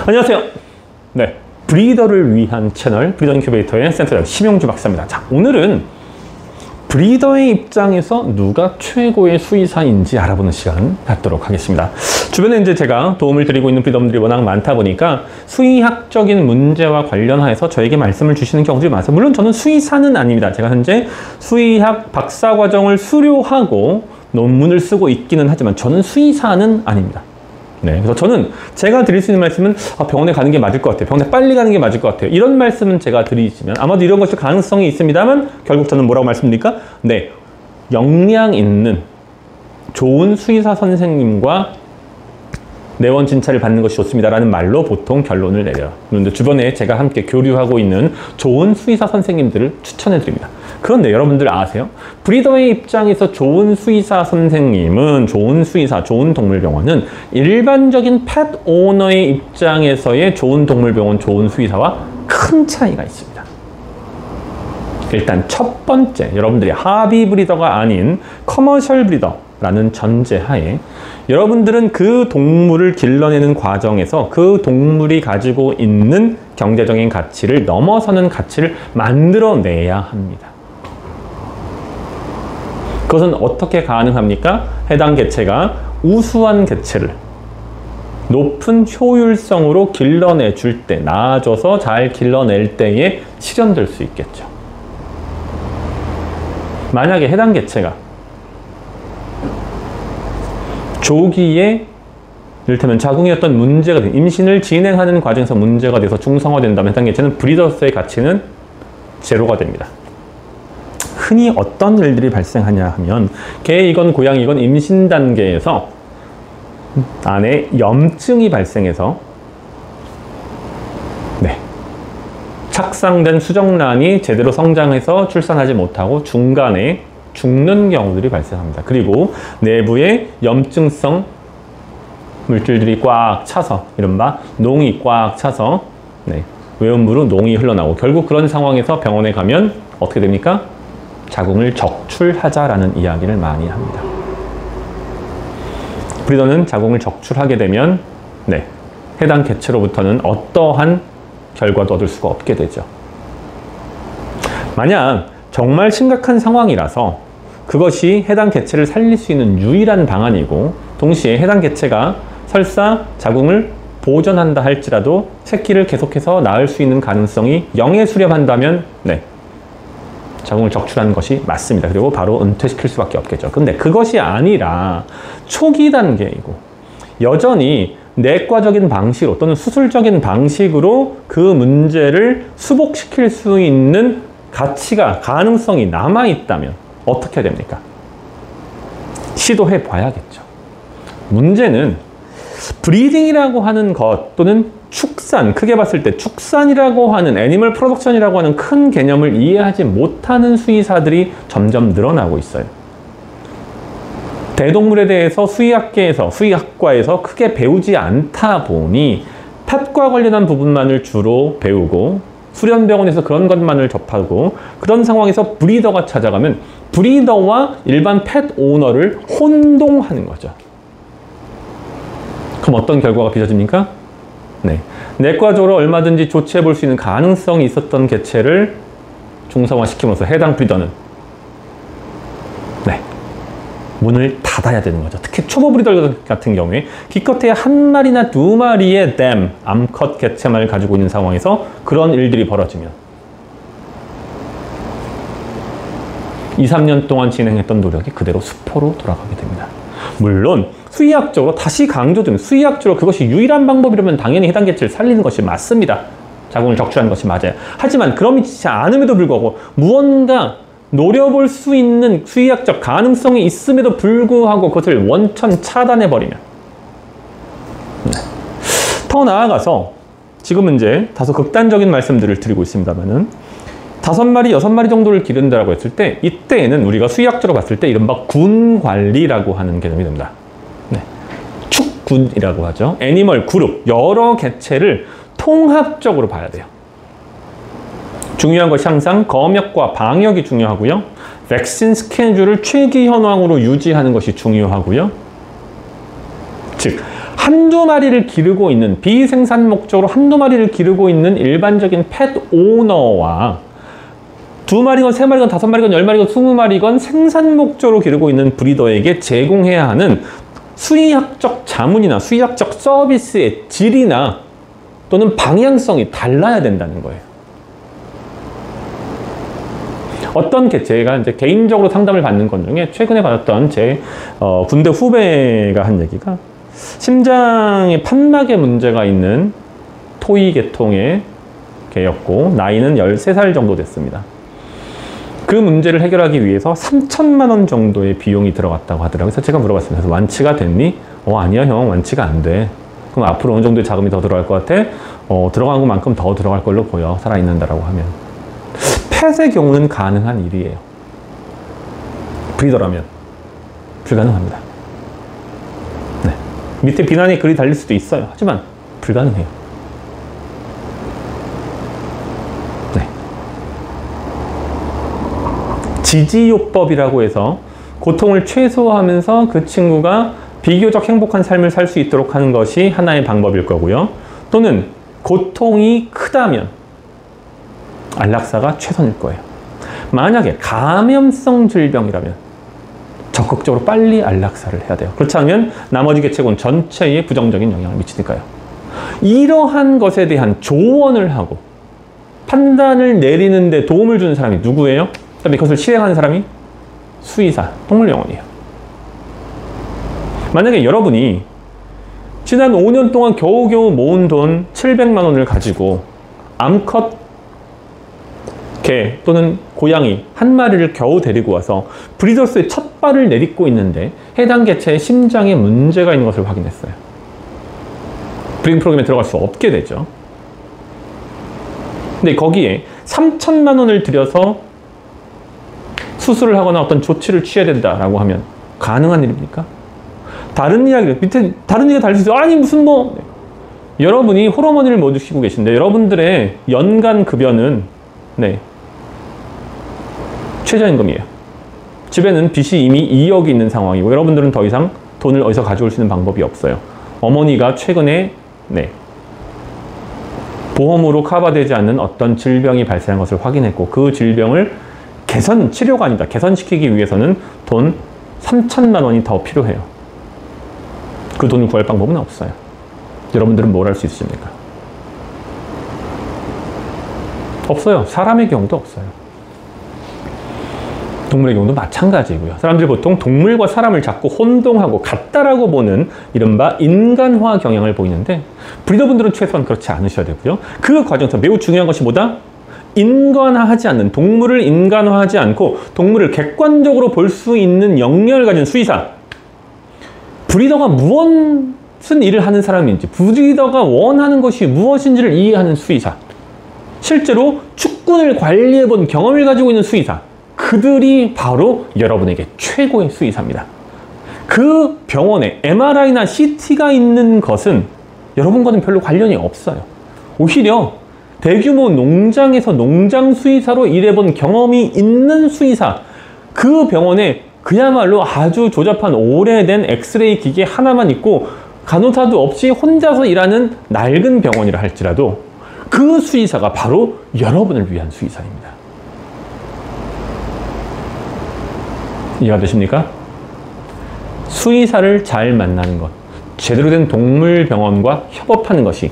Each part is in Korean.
안녕하세요. 네, 브리더를 위한 채널 브리더 인큐베이터의 센터장 심영주 박사입니다. 자, 오늘은 브리더의 입장에서 누가 최고의 수의사인지 알아보는 시간 갖도록 하겠습니다. 주변에 이제 제가 도움을 드리고 있는 브리더분들이 워낙 많다 보니까 수의학적인 문제와 관련하여서 저에게 말씀을 주시는 경우들이 많아서, 물론 저는 수의사는 아닙니다. 제가 현재 수의학 박사과정을 수료하고 논문을 쓰고 있기는 하지만 저는 수의사는 아닙니다. 네, 그래서 저는 제가 드릴 수 있는 말씀은 병원에 가는 게 맞을 것 같아요. 병원에 빨리 가는 게 맞을 것 같아요. 이런 말씀은 제가 드리시면 아마도 이런 것이 가능성이 있습니다만, 결국 저는 뭐라고 말씀드립니까? 네, 역량 있는 좋은 수의사 선생님과 내원 진찰을 받는 것이 좋습니다라는 말로 보통 결론을 내려요. 그런데 주변에 제가 함께 교류하고 있는 좋은 수의사 선생님들을 추천해 드립니다. 그런데 여러분들 아세요? 브리더의 입장에서 좋은 수의사 선생님은, 좋은 수의사, 좋은 동물병원은 일반적인 펫 오너의 입장에서의 좋은 동물병원, 좋은 수의사와 큰 차이가 있습니다. 일단 첫 번째, 여러분들이 하비 브리더가 아닌 커머셜 브리더라는 전제하에 여러분들은 그 동물을 길러내는 과정에서 그 동물이 가지고 있는 경제적인 가치를 넘어서는 가치를 만들어내야 합니다. 그것은 어떻게 가능합니까? 해당 개체가 우수한 개체를 높은 효율성으로 길러내 줄 때, 나아져서 잘 길러낼 때에 실현될 수 있겠죠. 만약에 해당 개체가 조기에 이를테면 자궁이 어떤 문제가 된, 임신을 진행하는 과정에서 문제가 돼서 중성화된다면 해당 개체는 브리더스의 가치는 제로가 됩니다. 흔히 어떤 일들이 발생하냐 하면, 개 이건 고양이 이건 임신 단계에서 안에 염증이 발생해서 착상된 수정란이 제대로 성장해서 출산하지 못하고 중간에 죽는 경우들이 발생합니다. 그리고 내부에 염증성 물질들이 꽉 차서, 이른바 농이 꽉 차서 외음부로 농이 흘러나오고, 결국 그런 상황에서 병원에 가면 어떻게 됩니까? 자궁을 적출하자라는 이야기를 많이 합니다. 브리더는 자궁을 적출하게 되면 해당 개체로부터는 어떠한 결과도 얻을 수가 없게 되죠. 만약 정말 심각한 상황이라서 그것이 해당 개체를 살릴 수 있는 유일한 방안이고, 동시에 해당 개체가 설사 자궁을 보존한다 할지라도 새끼를 계속해서 낳을 수 있는 가능성이 0에 수렴한다면 자궁을 적출하는 것이 맞습니다. 그리고 바로 은퇴시킬 수밖에 없겠죠. 근데 그것이 아니라 초기 단계이고 여전히 내과적인 방식으로 또는 수술적인 방식으로 그 문제를 수복시킬 수 있는 가치가, 가능성이 남아있다면 어떻게 됩니까? 시도해 봐야겠죠. 문제는 브리딩이라고 하는 것 또는 축산, 크게 봤을 때 축산이라고 하는, 애니멀 프로덕션이라고 하는 큰 개념을 이해하지 못하는 수의사들이 점점 늘어나고 있어요. 대동물에 대해서 수의학과에서 크게 배우지 않다 보니 펫과 관련한 부분만을 주로 배우고 수련병원에서 그런 것만을 접하고, 그런 상황에서 브리더가 찾아가면 브리더와 일반 펫 오너를 혼동하는 거죠. 그럼 어떤 결과가 빚어집니까? 내과적으로 얼마든지 조치해 볼 수 있는 가능성이 있었던 개체를 중성화시킴으로써 해당 브리더는 문을 닫아야 되는 거죠. 특히 초보 브리더 같은 경우에 기껏해야 한 마리나 두 마리의 암컷 개체만을 가지고 있는 상황에서 그런 일들이 벌어지면 2, 3년 동안 진행했던 노력이 그대로 수포로 돌아가게 됩니다. 물론 수의학적으로, 다시 강조드립니다. 수의학적으로 그것이 유일한 방법이라면 당연히 해당 개체를 살리는 것이 맞습니다. 자궁을 적출하는 것이 맞아요. 하지만 그렇지 않음에도 불구하고 무언가 노려볼 수 있는 수의학적 가능성이 있음에도 불구하고 그것을 원천 차단해버리면, 더 나아가서 지금은 이제 다소 극단적인 말씀들을 드리고 있습니다만은 5마리, 6마리 정도를 기른다고 했을 때, 이때에는 우리가 수의학적으로 봤을 때 이른바 군 관리라고 하는 개념이 됩니다. 축군이라고 하죠. 애니멀 그룹, 여러 개체를 통합적으로 봐야 돼요. 중요한 것이 항상 검역과 방역이 중요하고요. 백신 스케줄을 최기 현황으로 유지하는 것이 중요하고요. 즉 한두 마리를 기르고 있는, 비생산 목적으로 한두 마리를 기르고 있는 일반적인 펫 오너와 2마리건 3마리건 5마리건 10마리건 20마리건 생산 목적으로 기르고 있는 브리더에게 제공해야 하는 수의학적 자문이나 수의학적 서비스의 질이나 또는 방향성이 달라야 된다는 거예요. 어떤 제가 이제 개인적으로 상담을 받는 것 중에 최근에 받았던 제 군대 후배가 한 얘기가, 심장에 판막에 문제가 있는 토이 계통의 개였고 나이는 13살 정도 됐습니다. 그 문제를 해결하기 위해서 3천만 원 정도의 비용이 들어갔다고 하더라고요. 그래서 제가 물어봤습니다. 그래서 완치가 됐니? 아니야 형, 완치가 안 돼. 그럼 앞으로 어느 정도의 자금이 더 들어갈 것 같아? 들어간 것만큼 더 들어갈 걸로 보여, 살아있는다라고 하면. 펫의 경우는 가능한 일이에요. 브리더라면 불가능합니다. 네. 밑에 비난의 글이 달릴 수도 있어요. 하지만 불가능해요. 네. 지지요법이라고 해서 고통을 최소화하면서 그 친구가 비교적 행복한 삶을 살 수 있도록 하는 것이 하나의 방법일 거고요. 또는 고통이 크다면 안락사가 최선일 거예요. 만약에 감염성 질병이라면 적극적으로 빨리 안락사를 해야 돼요. 그렇지 않으면 나머지 개체군 전체에 부정적인 영향을 미치니까요. 이러한 것에 대한 조언을 하고 판단을 내리는 데 도움을 주는 사람이 누구예요? 그다음에 그것을 실행하는 사람이 수의사, 동물병원이에요. 만약에 여러분이 지난 5년 동안 겨우겨우 모은 돈 700만 원을 가지고 암컷 개 또는 고양이 한 마리를 겨우 데리고 와서 브리더스의 첫 발을 내딛고 있는데 해당 개체의 심장에 문제가 있는 것을 확인했어요. 브리딩 프로그램에 들어갈 수 없게 되죠. 근데 거기에 3천만 원을 들여서 수술을 하거나 어떤 조치를 취해야 된다라고 하면 가능한 일입니까? 다른 이야기를, 밑에 다른 얘기가 달릴 수 있어요. 아니 무슨 뭐, 여러분이 호르몬을 못 드시고 계신데 여러분들의 연간 급여는 최저임금이에요. 집에는 빚이 이미 2억이 있는 상황이고 여러분들은 더 이상 돈을 어디서 가져올 수 있는 방법이 없어요. 어머니가 최근에 보험으로 커버되지 않는 어떤 질병이 발생한 것을 확인했고 그 질병을 치료가 아니다. 개선시키기 위해서는 돈 3천만 원이 더 필요해요. 그 돈을 구할 방법은 없어요. 여러분들은 뭘 할 수 있으십니까? 없어요. 사람의 경우도 없어요. 동물의 경우도 마찬가지고요. 사람들이 보통 동물과 사람을 자꾸 혼동하고 같다라고 보는 이른바 인간화 경향을 보이는데 브리더분들은 최소한 그렇지 않으셔야 되고요. 그 과정에서 매우 중요한 것이 뭐다? 인간화하지 않는, 동물을 인간화하지 않고 동물을 객관적으로 볼 수 있는 역량을 가진 수의사. 브리더가 무슨 일을 하는 사람인지, 브리더가 원하는 것이 무엇인지를 이해하는 수의사. 실제로 축군을 관리해본 경험을 가지고 있는 수의사. 그들이 바로 여러분에게 최고의 수의사입니다. 그 병원에 MRI나 CT가 있는 것은 여러분과는 별로 관련이 없어요. 오히려 대규모 농장에서 농장 수의사로 일해본 경험이 있는 수의사, 그 병원에 그야말로 아주 조잡한 오래된 엑스레이 기계 하나만 있고 간호사도 없이 혼자서 일하는 낡은 병원이라 할지라도 그 수의사가 바로 여러분을 위한 수의사입니다. 이해가 되십니까? 수의사를 잘 만나는 것, 제대로 된 동물병원과 협업하는 것이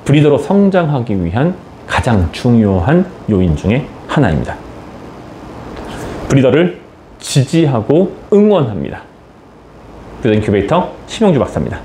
브리더로 성장하기 위한 가장 중요한 요인 중에 하나입니다. 브리더를 지지하고 응원합니다. 브리더 인큐베이터 심영주 박사입니다.